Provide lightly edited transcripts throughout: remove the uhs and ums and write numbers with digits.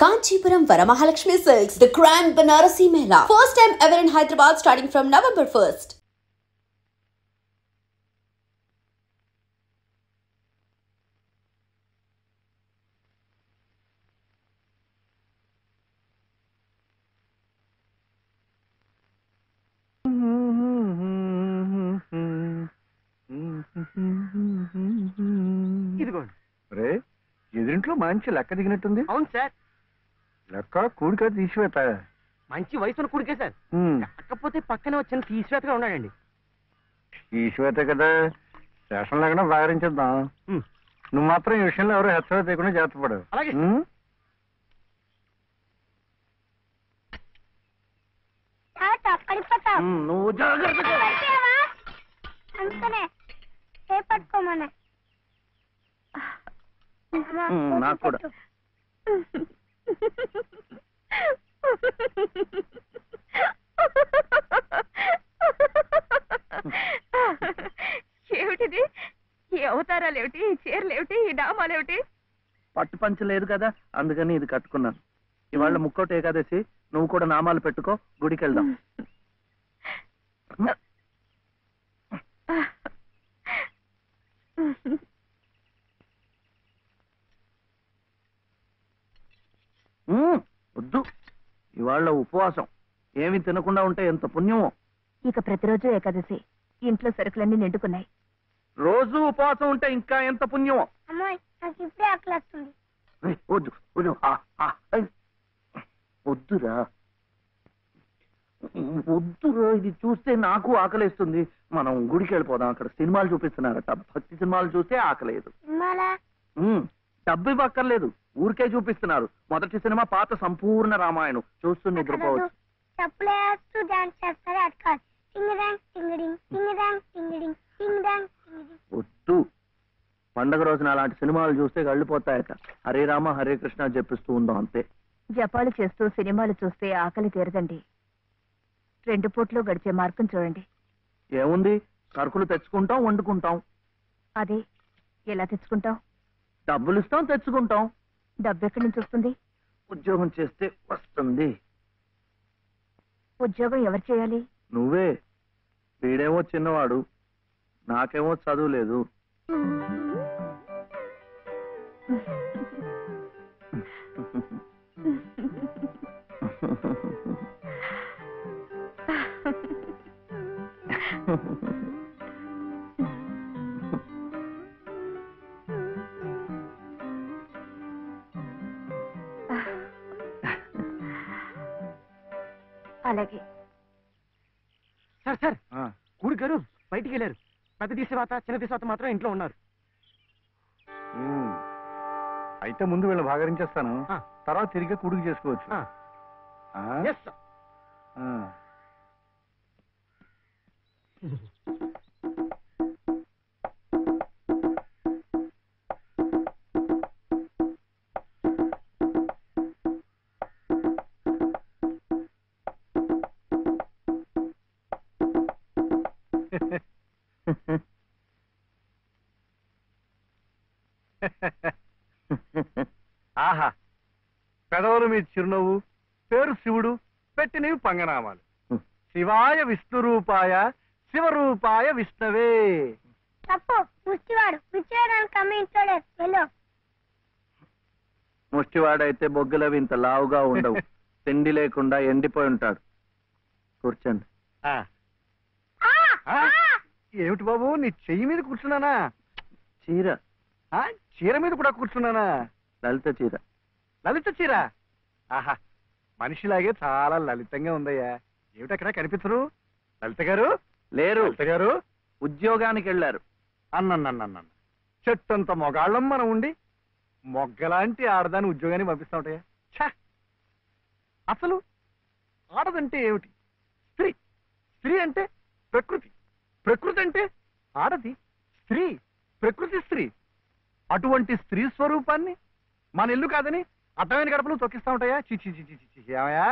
Kanchipuram Varamahalakshmi Silks, the Grand Banarasi Mela. First time ever in Hyderabad starting from November 1st. రే ఎదురింట్లో మంచి లెక్క దిగినట్టుంది. అవును sir, లెక్క కూడిక తీసివేత మంచి వయసున్న కొడుకే సార్. కాకపోతే పక్కనే వచ్చిన తీసివేతగా ఉన్నాడండి. తీసివేత కదా, శేషం లేకుండా వ్యవహరించేద్దాం. నువ్వు మాత్రం ఈ విషయంలో ఎవరు హెచ్చరిక లేకుండా జాగ్రత్త పడు. అలాగే. నువ్వు పట్టుకోమన్నా నాకు కూడా ఏమిటిది? ఈ అవతారాలు ఏమిటి, ఈ చీరలు ఏమిటి, ఈ డామాలు ఏమిటి? పట్టు పంచ లేదు కదా, అందుకని ఇది కట్టుకున్నాను. ఇవాళ ముక్కోటి ఏకాదశి, నువ్వు కూడా నామాలు పెట్టుకో, గుడికి వెళ్దాం. వద్దు, ఇవాళ ఉపవాసం. ఏమి తినకుండా ఉంటే ఎంత పుణ్యమో. ఇక ప్రతిరోజు ఏకాదశి, ఇంట్లో సరుకులన్నీ నిండుకున్నాయి. రోజు ఉపవాసం ఉంటే ఇంకా ఎంత పుణ్యమో. వద్దు వద్దు, వద్దురా వద్దురా, ఇది చూస్తే నాకు ఆకలేస్తుంది. మనం గుడికి వెళ్ళిపోదాం, అక్కడ సినిమాలు చూపిస్తున్నారట. భక్తి సినిమాలు చూస్తే ఆకలేదు. డబ్బు ఇవ్వక్కర్లేదు, ఊరికే చూపిస్తున్నారు. మొదటి సినిమా పాత సంపూర్ణ రామాయణం చూస్తూ నిద్రపోవచ్చు. వద్దు, పండగ రోజున అలాంటి సినిమాలు చూస్తే గళ్ళిపోతాయట. హరే రామ హరే కృష్ణ చెప్పిస్తూ ఉందాం అంతే. జపాలు చేస్తూ సినిమాలు చూస్తే ఆకలి తీరదండి. 2 పూట్లు గడిచే మార్గం చూడండి. ఏముంది, సరుకులు తెచ్చుకుంటాం, వండుకుంటాం. అదే, ఎలా తెచ్చుకుంటాం? డబ్బులు ఇస్తాం, తెచ్చుకుంటాం. డబ్బు ఎక్కడి నుంచి వస్తుంది? ఉద్యోగం చేస్తే వస్తుంది. ఉద్యోగం ఎవరు చేయాలి? నువ్వే. వీడేమో చిన్నవాడు, నాకేమో చదువు లేదు. అలాగే సార్. సార్, కూడి గారు బయటికి వెళ్ళారు. పెద్ద తీసేవాత చిన్న తీసేవాత మాత్రం ఇంట్లో ఉన్నారు. అయితే ముందు వీళ్ళు భాగరించేస్తాను, తర్వాత తిరిగి కూడికి చేసుకోవచ్చు. ఆహా, పెదవులు మీ చిరునవ్వు, పేరు శివుడు, పెట్టినవి పంగనామాలు. శివాయ విష్ణురూపాయ శివరూపాయ విష్ణవే. ముష్టివాడైతే బొగ్గులవి ఇంత లావుగా ఉండవు. తిండి లేకుండా ఎండిపోయి ఉంటాడు. కూర్చోండి. ఏమిటి బాబు, నీ చెయ్యి మీద కూర్చున్నానా? చీర. చీర మీద కూడా కూర్చున్నానా? లలిత చీర. లలిత చీర? ఆహా, మనిషిలాగే చాలా లలితంగా ఉందయ్యా. ఏమిటి అక్కడ కనిపించరు? లలిత గారు లేరు. లలిత గారు ఉద్యోగానికి వెళ్ళారు. అన్న చెట్టంత మొగాళ్ళం మనం ఉండి మొగ్గలాంటి ఆడదాన్ని ఉద్యోగానికి పంపిస్తా ఉంటాయా? ఛా, అసలు ఆడదంటే ఏమిటి? స్త్రీ. స్త్రీ అంటే ప్రకృతి. ప్రకృతి అంటే ఆడది. స్త్రీ, ప్రకృతి స్త్రీ. అటువంటి స్త్రీ స్వరూపాన్ని మన ఇల్లు కాదని అడ్డమైన గడపలు తొక్కిస్తా ఉంటాయా? ఏమయ్యా,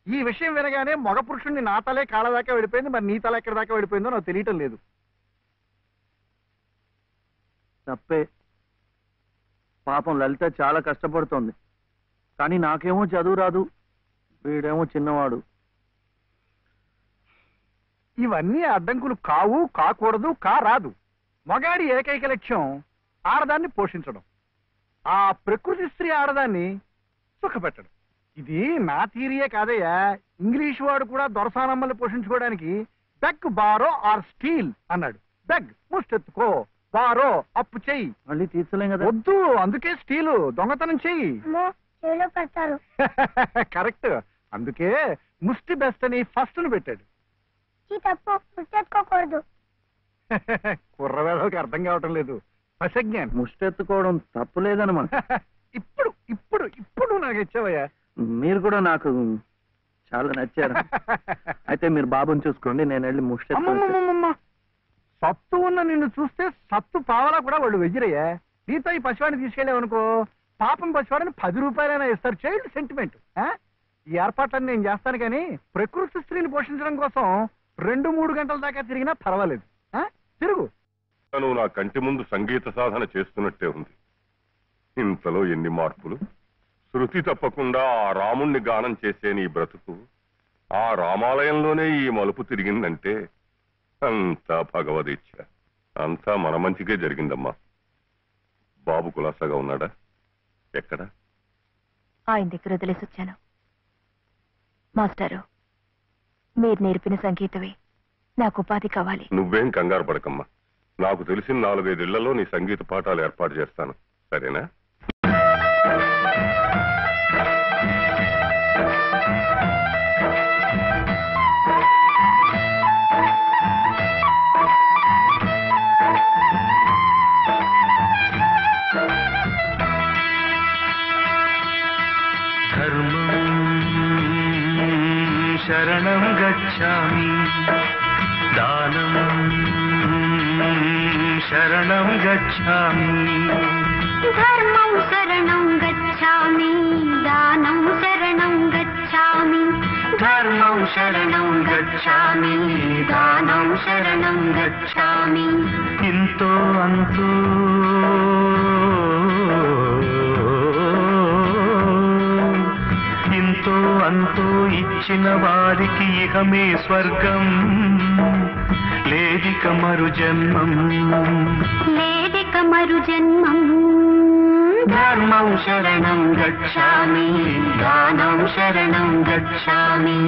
ఈ విషయం వినగానే మగ పురుషుణ్ణి నా తలే కాళ్ళ దాకా వెళ్ళిపోయింది. మరి నీ తల ఎక్కడి దాకా వెళ్ళిపోయిందో నాకు తెలియటం లేదు. తప్పే. పాపం లలిత చాలా కష్టపడుతోంది. కానీ నాకేమో చదువు రాదు, వీడేమో చిన్నవాడు. ఇవన్నీ అడ్డంకులు కావు, కాకూడదు, రాదు. మగాడి ఏకైక లక్ష్యం ఆడదాన్ని పోషించడం, ఆ ప్రకృతి స్త్రీ ఆడదాన్ని సుఖపెట్టడం. ఇది నా థియరీయే కాదయ్యా, ఇంగ్లీష్ వాడు కూడా దొరసానమ్మల్ని పోషించుకోవడానికి బెగ్ బారో ఆర్ స్టీల్ అన్నాడు. బెగ్ ముష్టెత్తుకో, బారో అప్పు చెయ్యి. మళ్ళీ తీర్చలేం కదా. వద్దు, అందుకే స్టీలు దొంగతనం చెయ్యి. కరెక్ట్, అందుకే ముష్టి బెస్ట్ అని ఫస్ట్ ను పెట్టాడు. కుర్రవేళకి అర్థం కావటం లేదు, అసజ్ఞానం. ముష్టెత్తుకోవడం తప్పులేదనమాట. ఇప్పుడు ఇప్పుడు ఇప్పుడు నాకు ఇచ్చావయ్యా. మీరు కూడా నాకు చాలా నచ్చారు. అయితే మీరు బాబుని చూసుకోండి, నేను వెళ్ళి ముష్టెత్తు. సత్తు ఉన్న నిన్ను చూస్తే సత్తు పావలా కూడా వాళ్ళు వెయ్యరయ్యా. నీతో ఈ పసివాడిని తీసుకెళ్ళావనుకో, పాపం పసివాడిని 10 రూపాయలైనా ఇస్తారు. Child sentiment. ఈ ఏర్పాట్లన్నీ నేను చేస్తాను, కానీ ప్రకృతి స్త్రీని పోషించడం కోసం 2-3 గంటల దాకా తిరిగినా పర్వాలేదు. తిరుగు. నువ్వు నా కంటి ముందు సంగీత సాధన చేస్తున్నట్టే ఉంది. ఇంతలో ఎన్ని మార్పులు. శృతి తప్పకుండా ఆ రాముణ్ణి గానం చేసే నీ బ్రతుకు ఆ రామాలయంలోనే ఈ మలుపు తిరిగిందంటే అంతా భగవదీచ్ఛ. అంతా మన మంచికే జరిగిందమ్మా. బాబు కులాసాగా ఉన్నాడా? ఎక్కడ? ఆయన దగ్గర వదిలేసి వచ్చాను. మాస్టారు, మీరు నేర్పిన సంగీతమే నాకు ఉపాధి కావాలి. నువ్వేం కంగారు పడకమ్మా. నాకు తెలిసిన 4-5 ఇళ్లలో నీ సంగీత పాఠాలు ఏర్పాటు చేస్తాను, సరేనా? శరణం గచ్ఛామి, దానం శరణం గచ్ఛామి, ధర్మం శరణం గచ్ఛామి, దానం శరణం గచ్ఛామి, ధర్మం శరణం గచ్ఛామి, దానం శరణం గచ్ఛామి. ఇంతో అంతో ఇంతో అంతో ఇచ్చిన వారికి ఇహమే స్వర్గం, లేదిక మరు జన్మం, లేదిక మరు జన్మం. ధర్మం శరణం గచ్ఛామి, దానం శరణం గచ్ఛామి.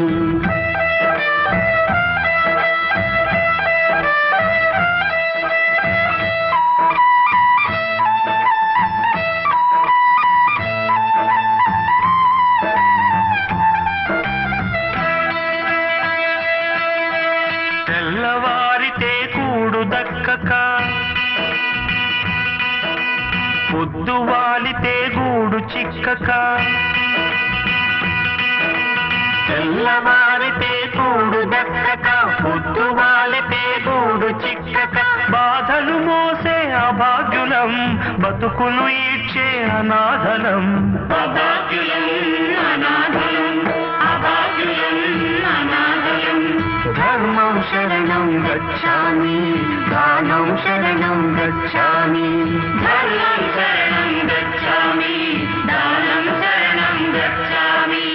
తెల్లవారితే కూడు దక్కక, పొద్దు వాలితే గూడు చిక్కక, తెల్లవారితే కూడు దక్కక, పొద్దు వాలితే గూడు చిక్కక, బాధలు మోసే అభాగ్యులం, బతుకును ఈడ్చే అనాథలం, అభాగ్యులం అనాథలం, అభాగ్యులం అనాథలం. ధర్మం శరణం గచ్ఛామి, దానం శరణం గచ్ఛామి, ధర్మం శరణం గచ్ఛామి, దానం శరణం గచ్ఛామి.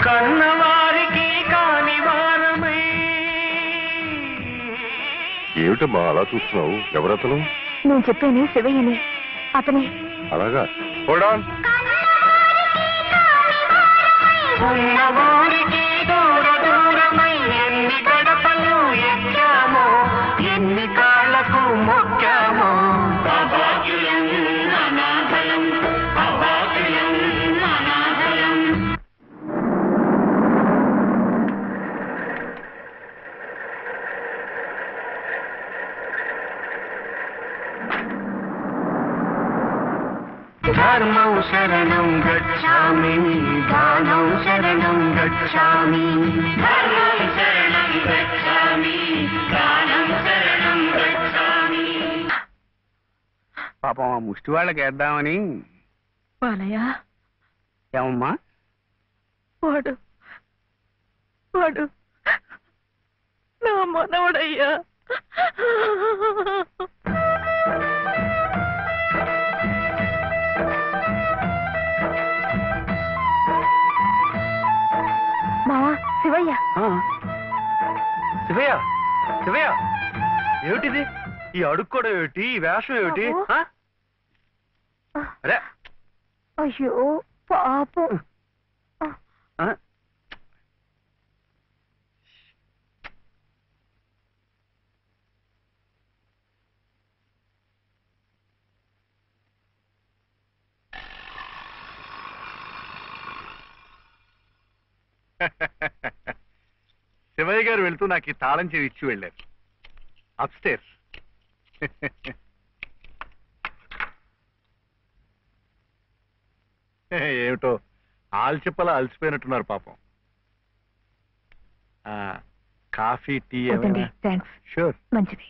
కన్నవారికి కాని వారమై. ఏమిటమ్మా అలా చూస్తున్నావు? ఎవరతను? నేను చెప్పాను శివయ్యని, అతనే. అలాగా? కూడా ఉన్నవారికి దూర దూరమై ఎన్ని గడపలు ఎక్కామో, ఎన్ని కాళ్ళకు మొక్కామో, అభాగ్యులం అనాథలం, అభాగ్యులం అనాథలం. ధర్మం శరణం గచ్ఛామి, దానం శరణం గచ్ఛామి, ధర్మం శరణం గచ్ఛామి, దానం శరణం గచ్ఛామి. పాపం ఆ ముష్టి వాళ్ళకి వేద్దామని. బాలయ్య, ఏమమ్మా? వాడు వాడు నా మనవడయ్యా. శివయ్య శివయ్య ఏమిటిది? ఈ అడుక్కోవడం ఏమిటి? ఈ వేషం ఏమిటి? అరే అయ్యో పాపం. శివయ్య గారు వెళ్తూ నాకు ఈ తాళం చెవి ఇచ్చి వెళ్ళారు. అప్స్టేర్స్. ఏమిటో ఆల్చిప్పలా అలసిపోయినట్టున్నారు పాపం. Coffee tea thanks. షూర్. మంచిది.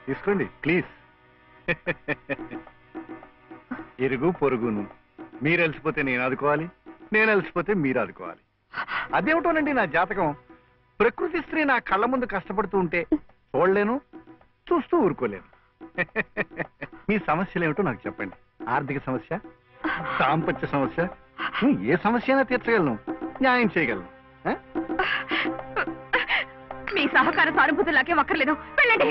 తీసుకోండి ప్లీజ్. ఇరుగు పొరుగును. మీరు అలసిపోతే నేను ఆదుకోవాలి, నేను అలసిపోతే మీరు ఆదుకోవాలి. అదేమిటోనండి నా జాతకం. ప్రకృతి స్త్రీ నా కళ్ళ ముందు కష్టపడుతూ ఉంటే చూడలేను, చూస్తూ ఊరుకోలేను. మీ సమస్యలు ఏమిటో నాకు చెప్పండి. ఆర్థిక సమస్య, దాంపత్య సమస్య, ఏ సమస్య అయినా తీర్చగలను, న్యాయం చేయగలను. మీ సహకార సానుభూతి నాకేం అక్కర్లేదు. వెళ్ళండి.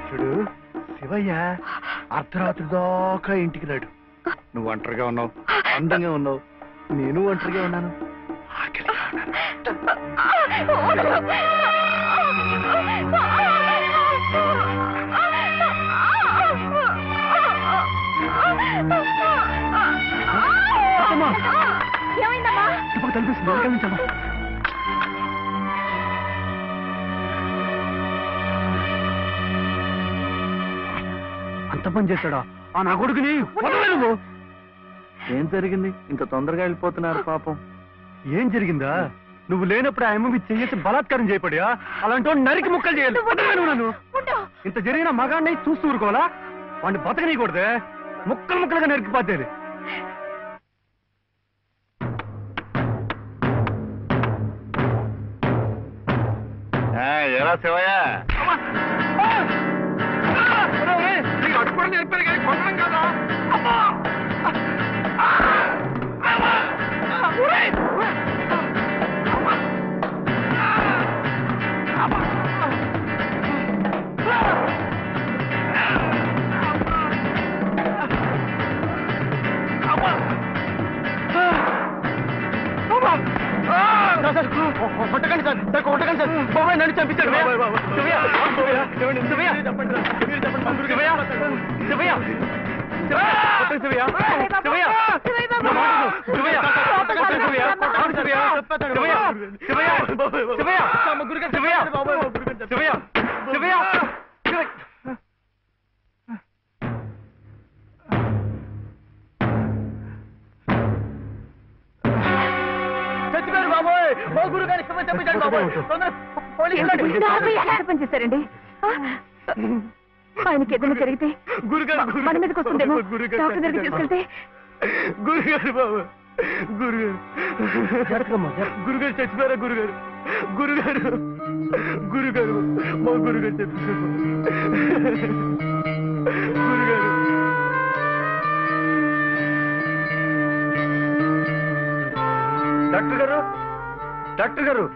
చూడు శివయ్య అర్ధరాత్రి దాకా ఇంటికి రాడు. నువ్వు ఒంటరిగా ఉన్నావు, అందంగా ఉన్నావు, నేను ఒంటరిగా ఉన్నాను, ఆకలిగా ఉన్నాను. ఏమైందమ్మా? కనిపిస్తుంది. అంత పని చేశాడా ఆ నా కొడుకుని? ఏం జరిగింది? ఇంత తొందరగా వెళ్ళిపోతున్నారు పాపం. ఏం జరిగిందా? నువ్వు లేనప్పుడు ఆ అమ్మ చేసి బలాత్కారం చేయబడియా? అలాంటి నరికి ముక్కలు చేయాలి. నన్ను ఇంత జరిగిన మగాడిని చూస్తూ ఊరుకోవాలా? వాడిని బతకనీయకూడదే, ముక్కలు ముక్కలుగా నరికిపోతేది. ఎలా శివయ్య అడుగుకోవడం నేర్పారు కానీ కొట్టడం కదా. కొట్టకండి సార్, కొట్టకండి సార్. బాబాయ్ నన్ను చంపించాడు. పని చేశారండి. ఆయనకి ఏదైనా జరిగితే మన మీదకి వస్తుందేమో. డాక్టర్ దగ్గరికి తీసుకెళ్తే. గురుగారు బాబు, గురుగారు గురుగారు చచ్చిపోయారా? గురుగారు గురుగారు గురుగారు మా గురుగారు చచ్చిపోయారు. గురుగారు డాక్టర్ గారు, డాక్టర్ గారు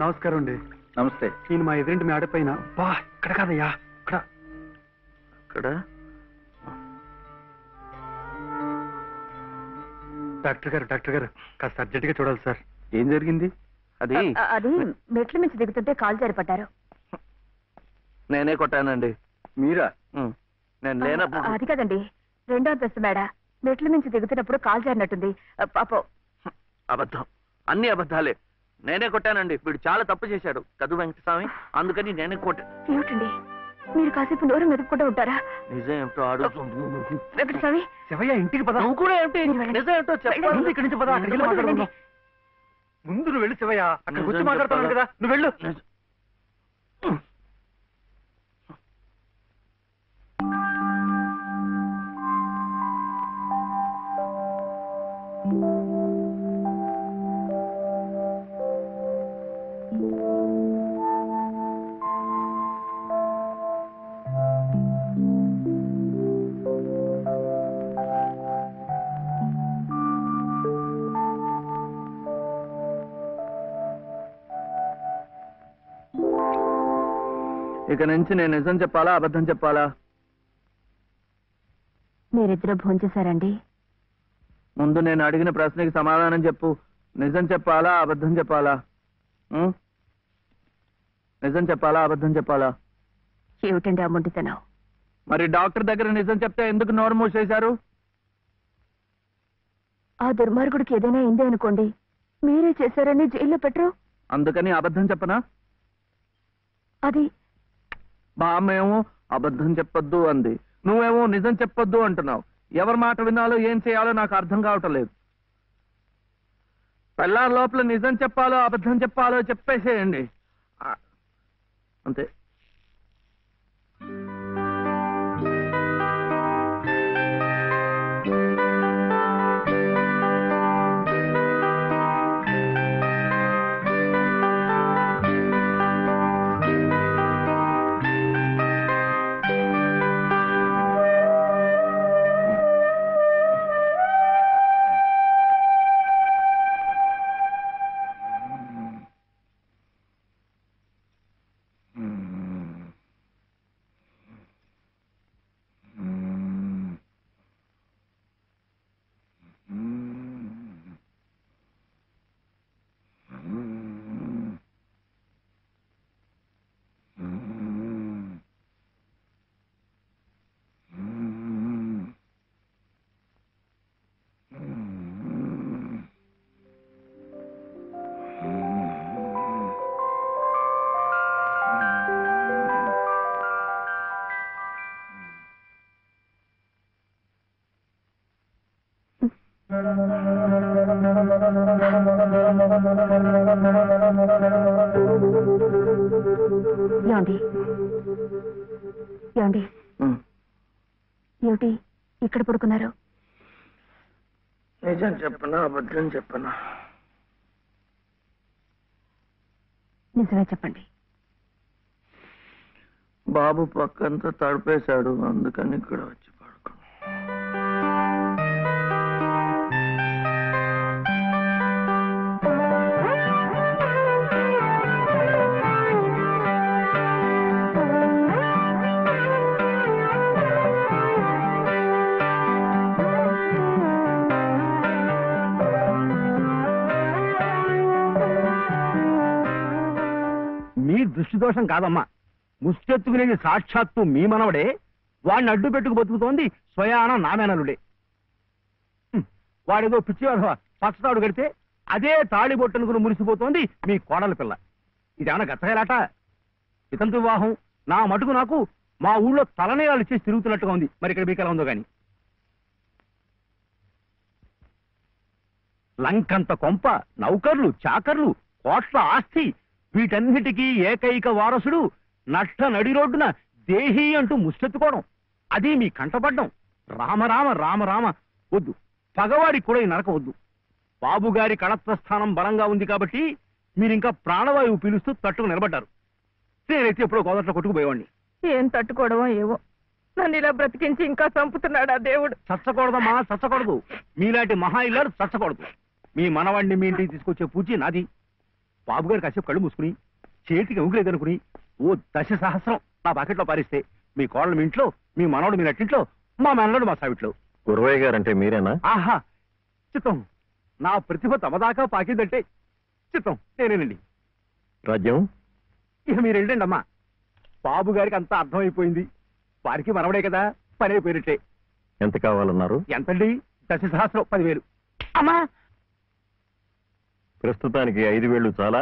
నమస్కారం అండి. నమస్తే. నేను మా ఎదురింటి మీ ఆడపైన. బా ఇక్కడ కాదయ్యా, ఇక్కడ ఇక్కడ. డాక్టర్ గారు కాస్త అర్జెంట్ గా చూడాలి సార్. ఏం జరిగింది? అది మెట్ల మించి దిగుతుంటే కాలు జారిపడ్డారు. నేనే కొట్టానండి. మీరా? నేను లేనప్పుడు. అది కదండి, 2వ అంతస్తు మేడ. మెట్ల మించి దిగుతున్నప్పుడు కాలు జారినట్టుంది. పాపం. అబద్ధం, అన్ని అబద్ధాలే. నేనే కొట్టానండి. వీడు చాలా తప్పు చేశాడు కదు వెంకటస్వామి, అందుకని నేనే కొట్టా. ఏమిటండి మీరు కాసేపు నోరు మెదుపుకుంటూ ఉంటారా? నిజం ఏమిటో ఆడు. వెంకటస్వామి, శివయ్య ఇంటికి పద. నువ్వు కూడా ఏమిటి? నిజం ఏమిటో చెప్పండి. ఇక్కడి నుంచి పద, అక్కడికి వెళ్ళి మాట్లాడుకుందాం. ముందు నువ్వు వెళ్ళు శివయ్య, అక్కడ కూర్చొని మాట్లాడుతున్నాను కదా, నువ్వు వెళ్ళు. ఇక నుంచి నేను నిజం చెప్పాలా అబద్ధం చెప్పాలా? మీరిద్దరూ భోంచేశారండి? ముందు నేను అడిగిన ప్రశ్నకి సమాధానం చెప్పు. నిజం చెప్పాలా అబద్ధం చెప్పాలా? నిజం చెప్పాలా అబద్ధం చెప్పాలా? ఏమిటండి ఆ మొండితనం? మరి డాక్టర్ దగ్గర నిజం చెప్తే ఎందుకు నోరు మూసేశారు? ఆ దుర్మార్గుడికి ఏదైనా అయిందే అనుకోండి, మీరే చేశారని జైల్లో పెట్టరు. అందుకని అబద్ధం చెప్పనా? అది బామ్మేమో అబద్ధం చెప్పొద్దు అంది, నువ్వేమో నిజం చెప్పొద్దు అంటున్నావు. ఎవరి మాట వినాలో ఏం చేయాలో నాకు అర్థం కావటం లేదు. పెళ్ళాం లోపల నిజం చెప్పాలో అబద్ధం చెప్పాలో చెప్పేసేయండి అంతే. ఏమిటి ఇక్కడ పడుకున్నారు? నిజం చెప్పనా అబద్ధం చెప్పనా? నిజమే చెప్పండి. బాబు పక్కంతా తడిపేశాడు, అందుకని ఇక్కడ వచ్చి పడుకున్నా. మీ దృష్టి దోషం కాదమ్మా, ముష్టెత్తుకునేది సాక్షాత్తు మీ మనవడే. వాడిని అడ్డు పెట్టుకు బతుకుతోంది స్వయాన నామేనలుడే. వాడేదో పిచ్చి పచ్చతాడు కడితే అదే తాళి బొట్టనుకుని మురిసిపోతోంది మీ కోడల పిల్ల. ఇదేమన్నా గచ్చగలాట? ఇతంతు వివాహం నా మటుకు నాకు మా ఊళ్ళో తలనేరాలు ఇచ్చేసి తిరుగుతున్నట్టుగా ఉంది. మరి ఇక్కడ మీకు ఎలా ఉందో గాని. లంకంత కొంప, నౌకర్లు, చాకర్లు, కోట్ల ఆస్తి, వీటన్నిటికీ ఏకైక వారసుడు నట్ట నడి రోడ్డున దేహి అంటూ ముష్టెత్తుకోవడం, అది మీ కంటపడ్డం. రామరామ రామరామ వద్దు, పగవాడికి కూడా ఈ నరక వద్దు. బాబుగారి కళత్వస్థానం బలంగా ఉంది కాబట్టి మీరింకా ప్రాణవాయువు పీలుస్తూ తట్టుకు నిలబడ్డారు. నేనైతే ఎప్పుడో గోదట్లో కొట్టుకుపోయేవాడిని. ఏం తట్టుకోవడమో ఏవో, నన్ను ఇలా బ్రతికించి ఇంకా చంపుతున్నాడు ఆ దేవుడు. చచ్చకూడదమ్మా, చచ్చకూడదు. మీలాంటి మహా ఇల్లారు చచ్చకూడదు. మీ మనవాడిని మీ ఇంటికి తీసుకొచ్చే పూచి నాది. బాబుగారు కాసేపు కళ్ళు మూసుకుని చేతికి ఉంగులేదనుకుని ఓ 10 సహస్రం నా పాకెట్లో పారిస్తే మీ కోడలు మీ ఇంట్లో, మీ మనవడు మీ నట్టింట్లో, మా మనవడు మా సావిట్లో. గురవయ్య గారంటే మీరేనా? ఆహా చిత్తం, నా ప్రతిభ తమదాకా పాకిందంటే చిత్తం నేనేనండి. రాజ్యం ఇక మీరు వెళ్ళండి అమ్మా. బాబు గారికి అంతా అర్థమైపోయింది. వారికి మనవడే కదా, పని అయిపోయినట్టే. ఎంత కావాలన్నారు? ఎంతండి? 10 సహస్రం, 10,000. అమ్మా ప్రస్తుతానికి 5,000 చాలా?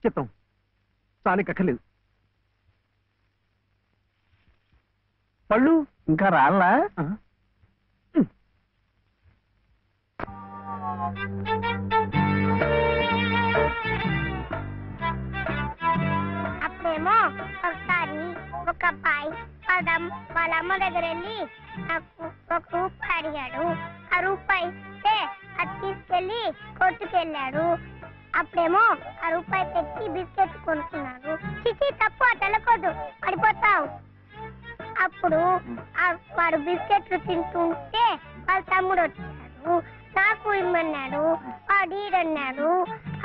చిత్తం చానికక్కర్లేదు. పళ్ళు ఇంకా రాళ్ళా? ఏమో ఒకసారి ఒక అబ్బాయి వాళ్ళ అమ్మ దగ్గర వెళ్ళి నాకు ఒక రూపాయి అడిగాడు. ఆ రూపాయి ఇస్తే అది తీసుకెళ్లి కొట్టుకెళ్ళాడు. అప్పుడేమో ఆ రూపాయి పెట్టి బిస్కెట్ కొనుక్కున్నాడు. చిచి తప్పు అటు వెళ్ళకూడదు, పడిపోతావు. అప్పుడు వాడు బిస్కెట్లు తింటుంటే వాళ్ళ తమ్ముడు వచ్చాడు, నాకు ఇమ్మన్నాడు. వాడు ఈడన్నాడు.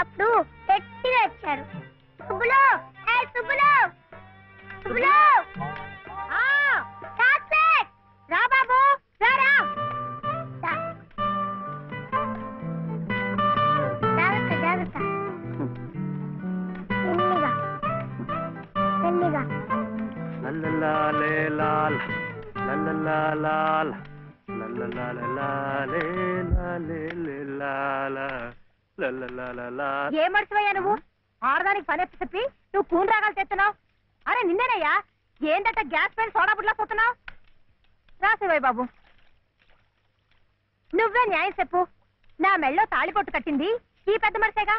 అప్పుడు పెట్టి వచ్చాడు. సుబ్బులు, సుబ్బులు, సుబ్బులు, చాక్లెట్ రా బాబు, రారా. జాగ్రత్త జాగ్రత్త, మెల్లిగా మెల్లిగా. ఏ మర్చిపోయా నువ్వు? ఆడదానికి పని చెప్పి నువ్వు కూని రాగాలు తెస్తున్నావు. అరే నిన్నేనయ్యా, ఏంటంటే గ్యాస్ పైన సోడా బుడ్లా పోతున్నావు. రాసేవాయి బాబు, నువ్వే న్యాయం చెప్పు. నా మెళ్ళో తాళిపొట్టు కట్టింది ఈ పెద్ద మనిషేగా.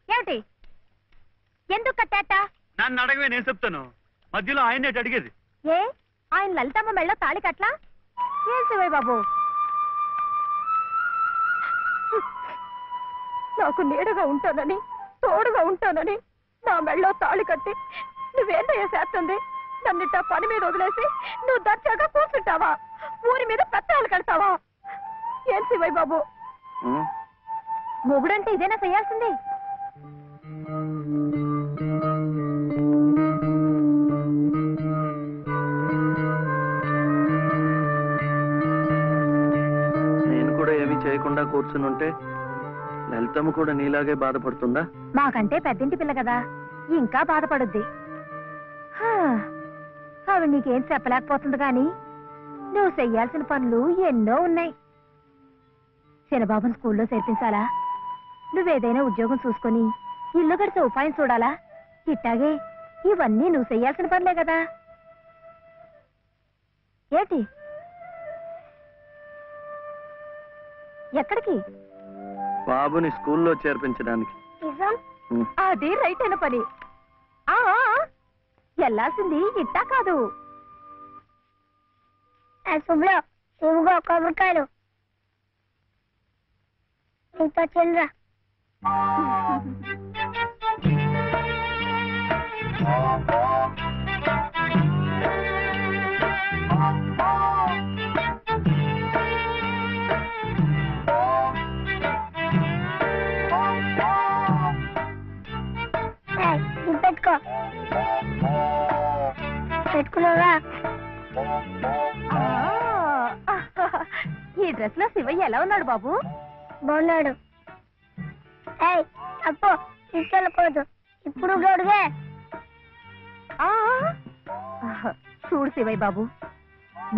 ఏమిటి, ఎందుకు కట్టాట? నన్ను అడగవే, నేను చెప్తాను. మధ్యలో ఆయన అడిగేది ఏ, ఆయన లలితమ్మ మెళ్ళో తాళి కట్లా? ఏం శివయ్య బాబు, నాకు నీడగా ఉంటానని, తోడుగా ఉంటానని నా మెళ్ళో తాళి కట్టి నువ్వేంటయ్యా చేస్తుంది? నన్నిట్ట పని మీద వదిలేసి నువ్వు దర్జాగా కూర్చుంటావా? ఊరి మీద పెత్తాలు కడతావా? ఏం శివయ్య బాబు, మొగుడంటే ఇదేనా చెయ్యాల్సింది? నేను కూడా ఏమీ చేయకుండా కూర్చునుంటే లలితమ్మ కూడా నీలాగే బాధపడుతుందా? మాకంటే పెద్దింటి పిల్ల కదా, ఇంకా బాధపడుద్ది. ఆవిడ నీకేం చెప్పలేకపోతుంది గాని నువ్వు చెయ్యాల్సిన పనులు ఎన్నో ఉన్నాయి. చిన్నబాబుని స్కూల్లో చేర్పించాలా? నువ్వేదైనా ఉద్యోగం చూసుకొని ఇల్లు గడిచే ఉపాయం చూడాలా? ఇట్టాగే ఇవన్నీ నువ్వు చెయ్యాల్సిన పనులే కదా. ఏంటి, ఎక్కడికి? బాబుని స్కూల్లో చేర్పించడానికి. అది రైట్ అయిన పని. వెళ్ళాల్సింది ఇట్టా కాదు. శుభ్లో ఇవిగో కొబ్బరికాయలు, నీతో చెల్లరా. పెట్టుకో, పెట్టుకున్నావా? ఈ డ్రెస్ లో శివయ్య ఎలా ఉన్నాడు బాబు? బాగున్నాడు. అప్పు తీసుకెళ్ళకూడదు, ఇప్పుడు గడుగే. చూడు శివయ్య బాబు,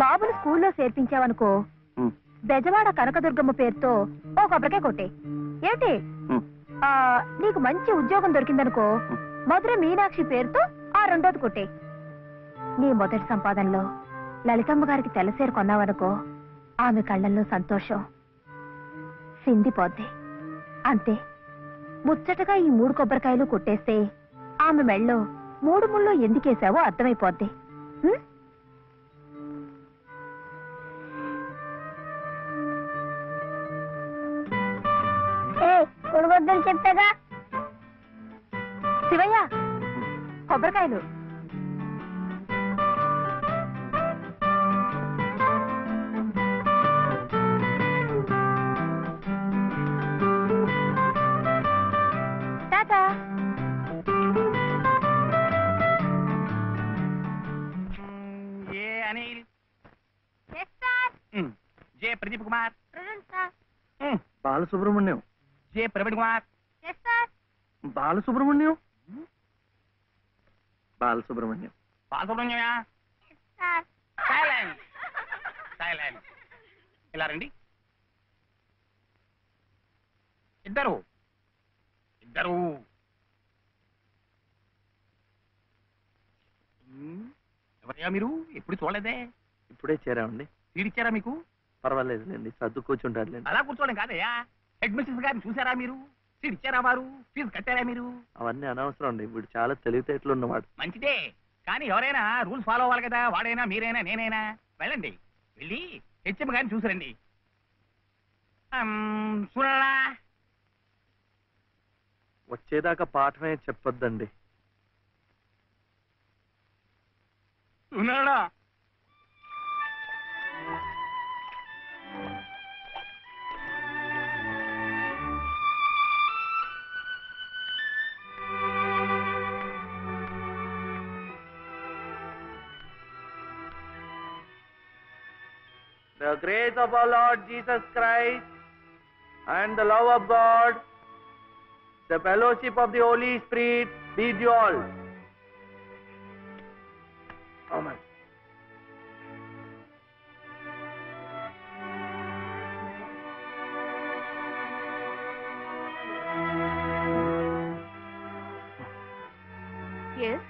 బాబుని స్కూల్లో చేర్పించావనుకో, బెజవాడ కనకదుర్గమ్మ పేరుతో ఓ కొబ్బరికాయ కొట్టే. ఏంటి, నీకు మంచి ఉద్యోగం దొరికిందనుకో, మధుర మీనాక్షి పేరుతో ఆ రెండోది కొట్టే. నీ మొదటి సంపాదనలో లలితమ్మ గారికి తెల్లసేరు కొన్నావనుకో, ఆమె కళ్ళల్లో సంతోషం సిందిపోద్ది. అంతే, ముచ్చటగా ఈ 3 కొబ్బరికాయలు కొట్టేస్తే ఆమె మెళ్ళో 3 ముళ్ళు ఎందుకేసావో అర్థమైపోద్ది. కొడగొద్దని చెప్పాగా. శివయ్య, కొబ్బరికాయలు. టాటా. A Anil, J Pradeep Kumar, Balasubrahmanyam. J Praveen Kumar, Balasubrahmanyam. Balasubrahmanyam. బాలసుబ్రహ్మణ్యమా? Silence, silence. ఇలా రండి. ఇద్దరు ఇద్దరు. ఎవరయ్యా మీరు? ఎప్పుడు చూడలేదే. ఇప్పుడే చేరామండి. తీరిచ్చారా మీకు? పర్వాలేదులేండి, సర్దు కూర్చుంటారులేండి. అలా కూర్చోలేం కాదయ్యా. హెడ్ మిస్సెస్ గారిని చూసారా మీరు? సీట్ ఇచ్చారా వారు? ఫీజు కట్టారా మీరు? అవన్నీ అనవసరం అండి, వీడు చాలా తెలివితేటలు ఉన్నవాడు. మంచిదే, కానీ ఎవరైనా రూల్స్ ఫాలో అవ్వాలి కదా. వాడైనా మీరైనా నేనైనా. వెళ్ళండి, వెళ్ళి హెచ్ఎం గారిని చూసిరండి. చూడరా, వచ్చేదాకా పాఠమే చెప్పొద్దండి. ఉన్నాడా? The grace of our Lord Jesus Christ and the love of God, the fellowship of the Holy Spirit be with you all. Amen. Yes.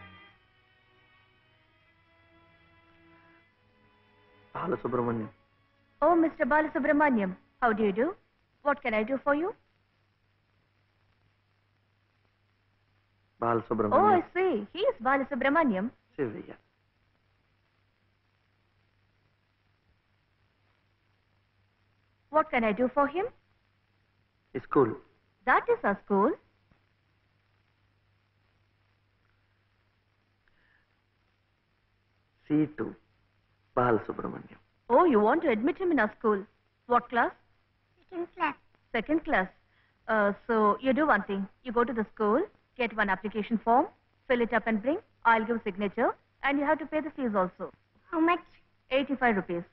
Balasubramaniam. Oh, Mr. Balasubramaniam, how do you do? What can I do for you? Balasubramaniam. Oh, I see. He is Balasubramaniam. Sivaya. What can I do for him? School. That is our school. C2. Balasubramaniam. Oh, you want to admit him in our school. What class? Second class. Second class. So you do one thing. You go to the school, get one application form, fill it up and bring. I'll give signature and you have to pay the fees also. How much? 85 rupees.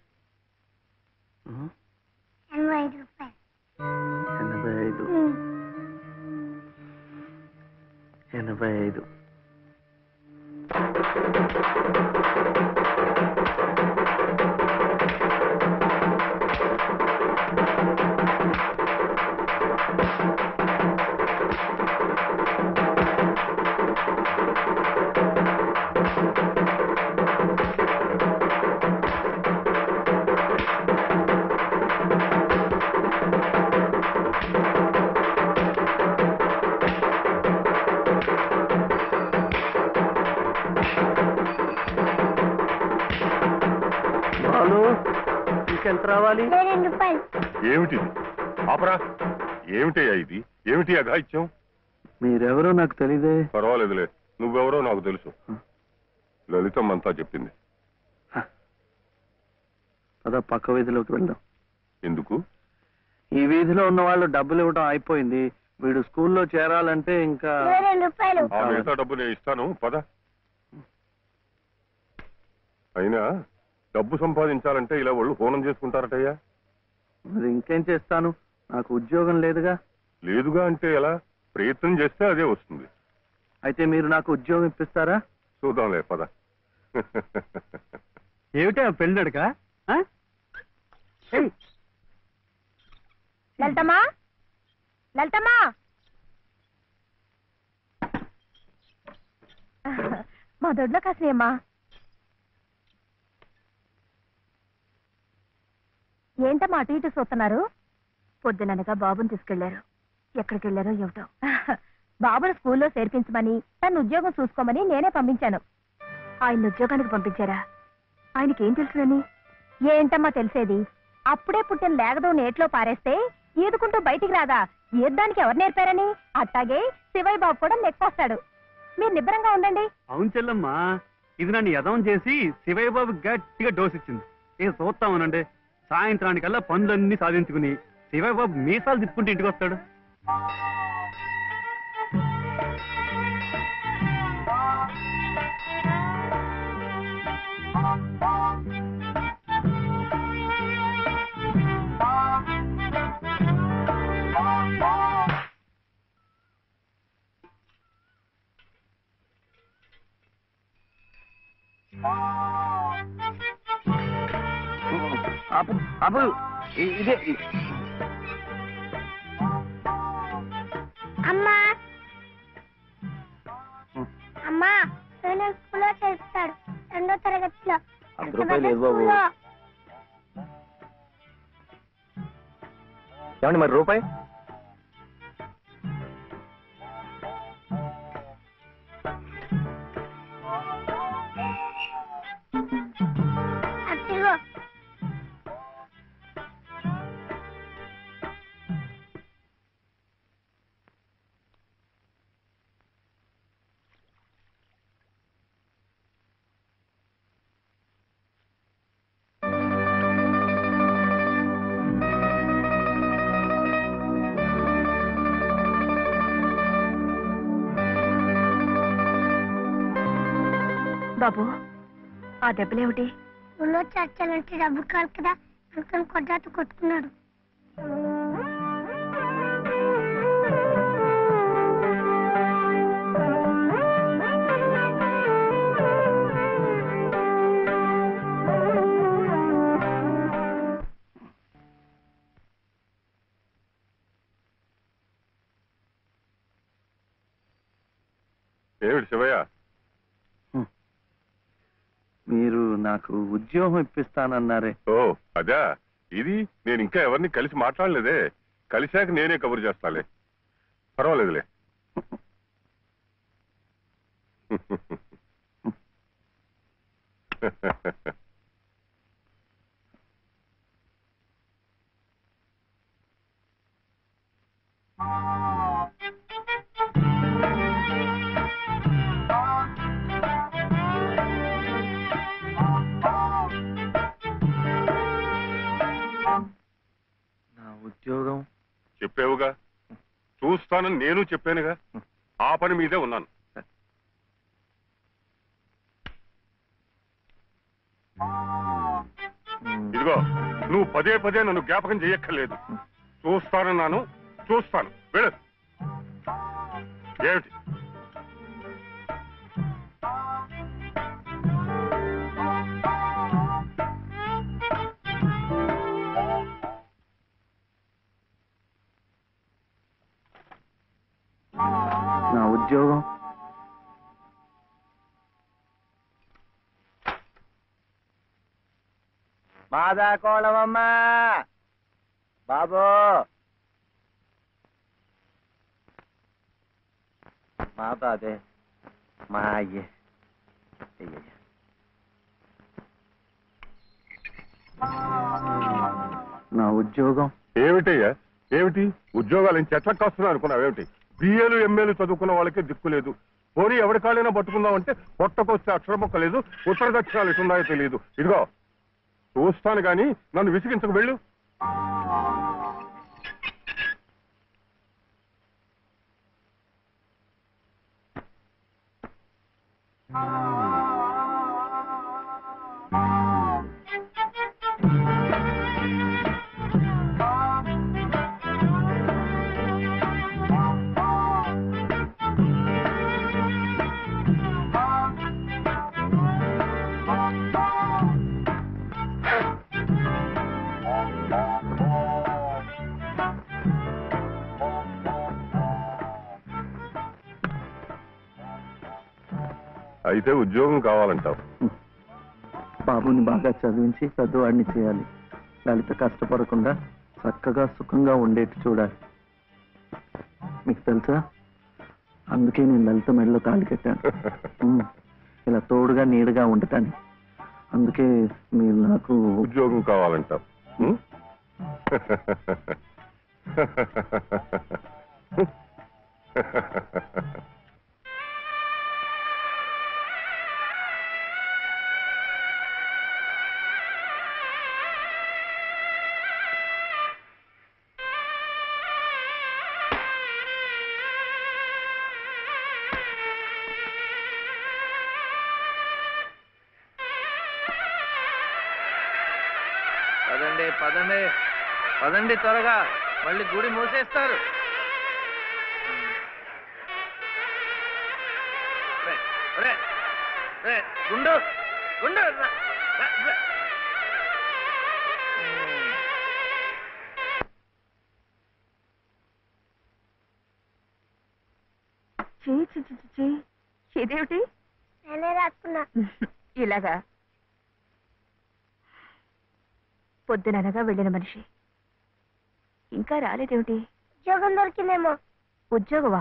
And why do you 85. ఎంత రావాలి? 2 రూపాయలు. ఏమిటిది? ఆపరా, ఏమిటయ్యా ఇది? ఏమిటి అఘాయిత్యం? మీరెవరో నాకు తెలీదే. పర్వాలేదులే, నువ్వెవరో నాకు తెలుసు. లలితమ్మంతా చెప్పింది. అదా పక్క వీధిలోకి వెళ్దాం. ఎందుకు? ఈ వీధిలో ఉన్న వాళ్ళు డబ్బులు ఇవ్వడం అయిపోయింది. వీడు స్కూల్లో చేరాలంటే ఇంకా 2 రూపాయలు. ఆ మిగతా డబ్బు నేను ఇస్తాను, పద. అయినా డబ్బు సంపాదించాలంటే ఇలా వాళ్ళు హోనం చేసుకుంటారటయ్యా. మరి ఇంకేం చేస్తాను, నాకు ఉద్యోగం లేదుగా. లేదుగా అంటే ఎలా? ప్రయత్నం చేస్తే అదే వస్తుంది. అయితే మీరు నాకు ఉద్యోగం ఇప్పిస్తారా? చూద్దాంలే, పద. ఏమిటా పెళ్ళినడుక? లలితమ్మా, లలితమ్మా, మా దొడ్లో కాసినమ్మా. ఏంటమ్మా అటు ఇటు చూస్తున్నారు? పొద్దుననగా బాబుని తీసుకెళ్లారు. ఎక్కడికి వెళ్ళారో ఏమిటో. బాబును స్కూల్లో చేర్పించమని, తన ఉద్యోగం చూసుకోమని నేనే పంపించాను. ఆయన ఉద్యోగానికి పంపించారా? ఆయనకేం తెలుసునని? ఏంటమ్మా తెలిసేది? అప్పుడే పుట్టిన లేగదో నేట్లో పారేస్తే ఈదుకుంటూ బయటికి రాదా? ఈద్దానికి ఎవరు నేర్పారని? అట్టాగే శివయ్య బాబు కూడా నెక్కొస్తాడు. మీరు నిబ్బరంగా ఉండండి. అవును చెల్లమ్మా, ఇది నన్ను యదవం చేసి శివయ్య బాబు గట్టిగా డోసిచ్చింది. ఇక చూస్తామనండి, సాయంత్రానికల్లా పనులన్నీ సాధించుకుని శివయ్య బాబు మీసాలు తిప్పుకుంటూ ఇంటికి వస్తాడు. అబ్బు ఇదే అమ్మా, అమ్మా, నేను స్కూల్లో చేస్తాడు 2వ తరగతిలో. 10 రూపాయలు లేదు బాబు. ఏమండి మరి రూపాయి? బాబు ఆ దెబ్బలేమిటి? ఊళ్ళో చర్చలంటే డబ్బు కాదు కదా అందుకని కొట్టాతో కొట్టుకున్నాడు. ఏమిటి శివయ్య? మీరు నాకు ఉద్యోగం ఇప్పిస్తానన్నారే. ఓ అదా, ఇది నేను ఇంకా ఎవరిని కలిసి మాట్లాడలేదే. కలిశాక నేనే కబురు చేస్తాలే, పర్వాలేదులే. ఉద్యోగం చెప్పావుగా, చూస్తానని నేను చెప్పానుగా. ఆ పని మీదే ఉన్నాను. ఇదిగో, నువ్వు పదే పదే నన్ను జ్ఞాపకం చేయక్కర్లేదు. చూస్తానన్నాను, చూస్తాను. వెళ్ళు. ఏమిటి? నా ఉద్యోగం మాదా కోళమమ్మా బాబు, మాదా అదే మా అయ్యే. నా ఉద్యోగం ఏమిటయ్యా? ఏమిటి ఉద్యోగాలు చెట్లకు వస్తున్నావు అనుకున్నావు? ఏమిటి బిఏలు ఎంఏలు చదువుకున్న వాళ్ళకే దిక్కు లేదు. పోనీ ఎవరి కాళ్ళైనా పట్టుకుందామంటే పొట్టకొస్తే అక్షరం మొక్క లేదు, ఉత్తర దక్షిణాలు ఎటున్నాయో తెలియదు. ఇదిగో చూస్తాను గాని నన్ను విసిగించకు. వెళ్ళు. అయితే ఉద్యోగం కావాలంటావు? బాబుని బాగా చదివించి పెద్దవాడిని చేయాలి. లలిత కష్టపడకుండా చక్కగా సుఖంగా ఉండేట్టు చూడాలి. మీకు తెలుసా, అందుకే నేను లలిత మెడలో తాళి కట్టాను. ఇలా తోడుగా నీడగా ఉండటాన్ని. అందుకే మీరు నాకు ఉద్యోగం కావాలంటావు. పదండి పదండి పదండి, త్వరగా మళ్ళీ గుడి మూసేస్తారు. గుండు గుండు ఇదేమిటి? నేనే రాసుకున్నా. ఇలాగా పొద్దుననగా వెళ్ళిన మనిషి ఇంకా రాలేదేమిటి? ఉద్యోగం దొరికిందేమో. ఉద్యోగమా?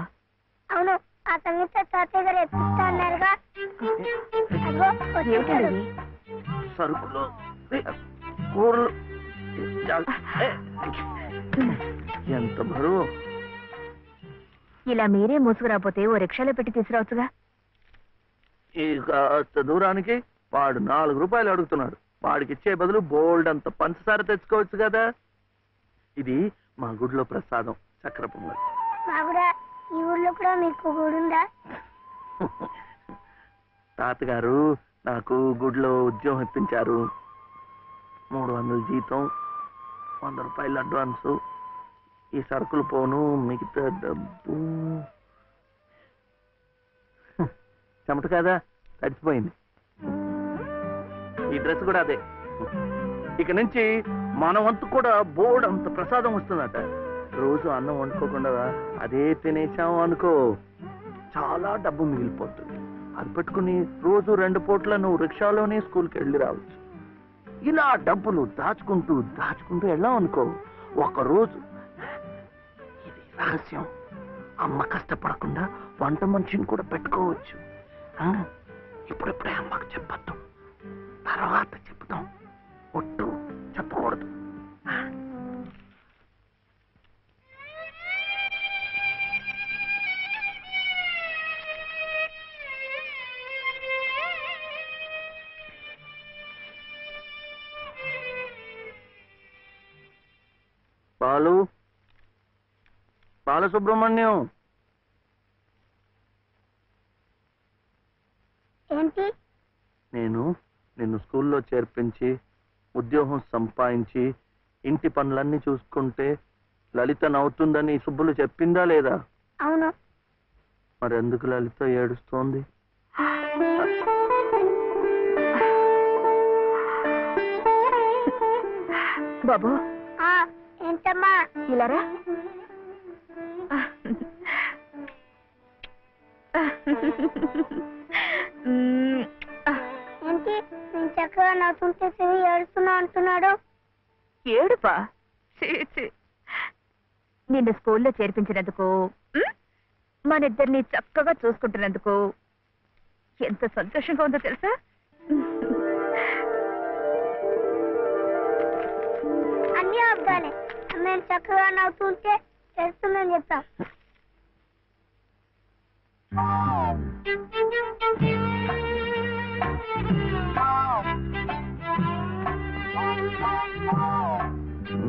అవును, ఆ సంగీత తాతయ్య గారు ఎత్తిస్తా అన్నారుగా. అదిగో వచ్చేసాడు. ఏమిటండి? సరుకులు కూరలు ఎంత బరువు. ఇలా మీరే మోసుకురాపోతే ఓ రిక్షాలో పెట్టి తీసుకురావచ్చుగా. ఈ కాస్త దూరానికి వాడు 4 రూపాయలు అడుగుతున్నాడు. వాడికి ఇచ్చే బదులు బోల్డ్ అంత పంచదార తెచ్చుకోవచ్చు కదా. ఇది మా గుడిలో ప్రసాదం, చక్ర పొంగల్. మా కూడా ఈ ఊర్లో కూడా మీకు గుడి ఉందా? తాతగారు నాకు గుడిలో ఉద్యోగం ఇప్పించారు. 300 జీతం, 100 రూపాయలు అడ్వాన్సు. ఈ సరుకులు పోను, మిగతా డబ్బు చెమట కదా తడిచిపోయింది. ఈ డ్రెస్ కూడా అదే. ఇక నుంచి మన వంతు కూడా బోర్డు అంత ప్రసాదం వస్తుందట. రోజు అన్నం వండుకోకుండా అదే తినేసాం అనుకో, చాలా డబ్బు మిగిలిపోతుంది. అది పెట్టుకుని రోజు 2 పూట్ల నువ్వు రిక్షాలోనే స్కూల్కి వెళ్ళి రావచ్చు. ఇలా డబ్బులు దాచుకుంటూ దాచుకుంటూ వెళ్ళాం అనుకో, ఒకరోజు ఇది రహస్యం, అమ్మ కష్టపడకుండా వంట మనిషిని కూడా పెట్టుకోవచ్చు. ఇప్పుడిప్పుడే అమ్మకు చెప్పద్దు, తర్వాత చెప్తాం. ఒట్టు చెప్పకూడదు. బాలసుబ్రహ్మణ్యం, ఏంటి? నేను నిన్ను స్కూల్లో చేర్పించి ఉద్యోగం సంపాదించి ఇంటి పనులన్నీ చూసుకుంటే లలిత నవ్వుతుందని సుబ్బులు చెప్పిందా లేదా? అవును. మరి ఎందుకు లలిత ఏడుస్తోంది? బాబు ఏంటమ్మా? ఇలారా. ఏంటి నేను చక్కగా నవ్వుతుంటే చెవి ఏడుస్తున్నా అంటున్నాడు? ఏడుపా? నిన్ను స్కూల్లో చేర్పించినందుకు, మన ఇద్దరిని చక్కగా చూసుకుంటున్నందుకు ఎంత సంతోషంగా ఉందో తెలుసా? అన్నీ అబ్బాలే. మేము చక్కగా నవ్వుతుంటే చేస్తుందని చెప్తాం.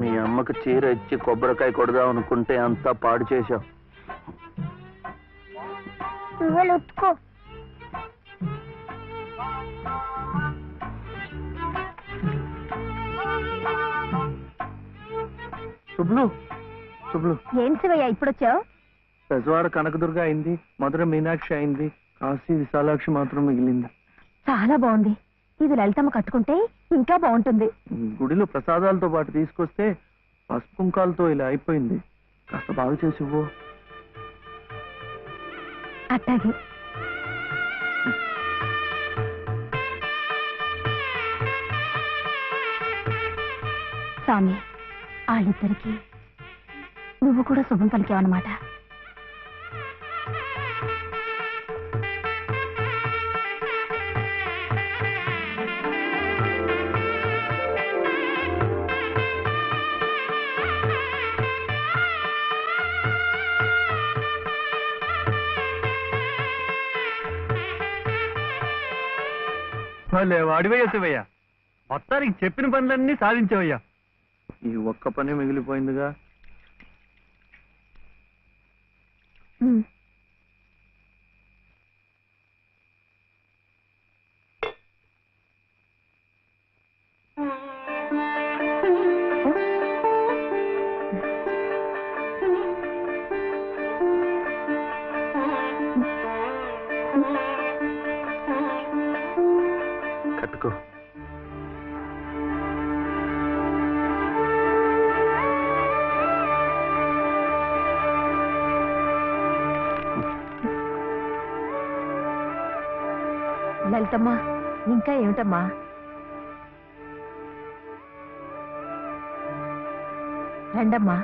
మీ అమ్మకు చీర ఇచ్చి కొబ్బరికాయ కొడదాం అనుకుంటే అంతా పాడు చేశావు. నువ్వు ఉత్తుకో. శుభ్లు శుభ్లు, ఏం శివయ్య ఇప్పుడొచ్చావు? పెజవాడ కనకదుర్గ అయింది, మధుర మీనాక్షి అయింది, కాశీ విశాలాక్షి మాత్రం మిగిలింది. చాలా బాగుంది. ఇది లలితమ్మ కట్టుకుంటే ఇంకా బాగుంటుంది. గుడిలో ప్రసాదాలతో పాటు తీసుకొస్తే పసుపు కుంకాలతో ఇలా అయిపోయింది. కాస్త బాగు చేసి ఇవ్వు. అట్టాగే. స్వామి, వాళ్ళిద్దరికి నువ్వు కూడా శుభం పలికావన్నమాట. వాడివయ్యా శివయ్య, మొత్తానికి చెప్పిన పనులన్నీ సాధించావయ్యా. ఈ ఒక్క పని మిగిలిపోయిందిగా. కట్టుకో. లలితమ్మా, ఇంకా ఏమిటమ్మా? రండమ్మా,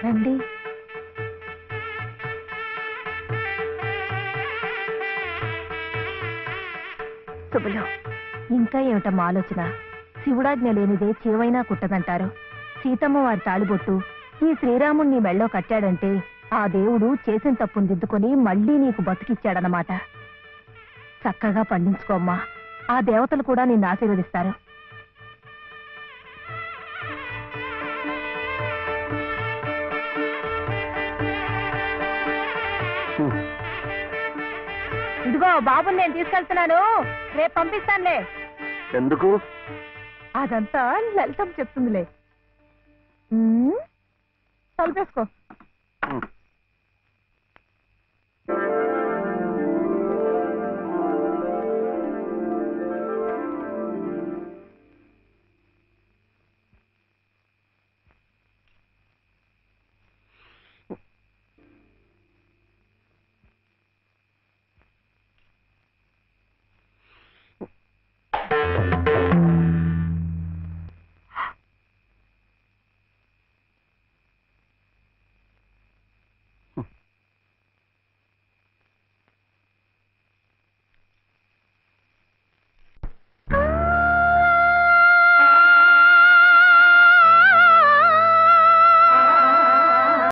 రండి. శుభలో, ఇంకా ఏమిటమ్మా ఆలోచన? శివుడాజ్ఞ లేనిదే చేవైనా కుట్టదంటారు. సీతమ్మ వారి తాళిబొట్టు ఈ శ్రీరాముణ్ణి మెళ్ళో కట్టాడంటే ఆ దేవుడు చేసిన తప్పును దిద్దుకొని మళ్లీ నీకు బతికిచ్చాడనమాట. చక్కగా పండించుకోమ్మా, ఆ దేవతలు కూడా నిన్ను ఆశీర్వదిస్తారు. ఇదిగో ఇదిగో బాబుని నేను తీసుకెళ్తున్నాను, రేపు పంపిస్తానులే. ఎందుకు? అదంతా లలితం చెప్తుందిలే. తలుపేసుకో.